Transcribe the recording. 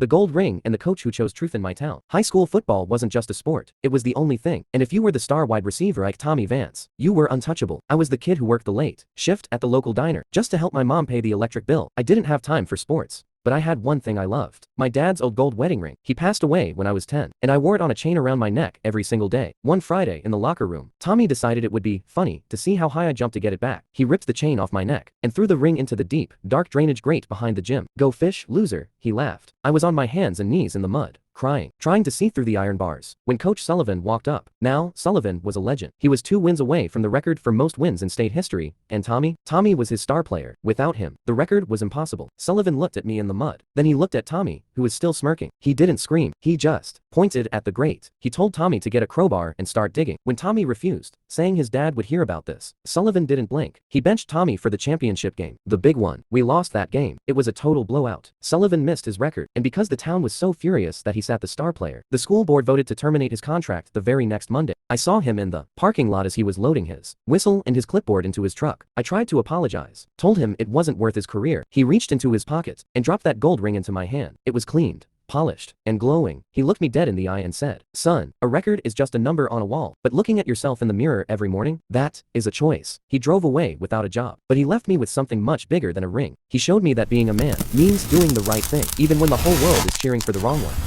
The gold ring and the coach who chose truth in my town. High school football wasn't just a sport, it was the only thing. And if you were the star wide receiver like Tommy Vance, you were untouchable. I was the kid who worked the late shift at the local diner just to help my mom pay the electric bill. I didn't have time for sports. But I had one thing I loved. My dad's old gold wedding ring. He passed away when I was 10, and I wore it on a chain around my neck every single day. One Friday in the locker room, Tommy decided it would be funny to see how high I jumped to get it back. He ripped the chain off my neck and threw the ring into the deep, dark drainage grate behind the gym. "Go fish, loser," he laughed. I was on my hands and knees in the mud, crying, trying to see through the iron bars, when Coach Sullivan walked up. Now, Sullivan was a legend. He was 2 wins away from the record for most wins in state history, and Tommy was his star player. Without him, the record was impossible. Sullivan looked at me in the mud. Then he looked at Tommy, who was still smirking. He didn't scream. He just pointed at the grate. He told Tommy to get a crowbar and start digging. When Tommy refused, saying his dad would hear about this, Sullivan didn't blink. He benched Tommy for the championship game, the big one. We lost that game. It was a total blowout. Sullivan missed his record, and because the town was so furious that he sat the star player, the school board voted to terminate his contract the very next Monday. I saw him in the parking lot as he was loading his whistle and his clipboard into his truck. I tried to apologize, told him it wasn't worth his career. He reached into his pocket and dropped that gold ring into my hand. It was cleaned, polished, and glowing. He looked me dead in the eye and said, "Son, a record is just a number on a wall, but looking at yourself in the mirror every morning, that is a choice." He drove away without a job, but he left me with something much bigger than a ring. He showed me that being a man means doing the right thing, even when the whole world is cheering for the wrong one.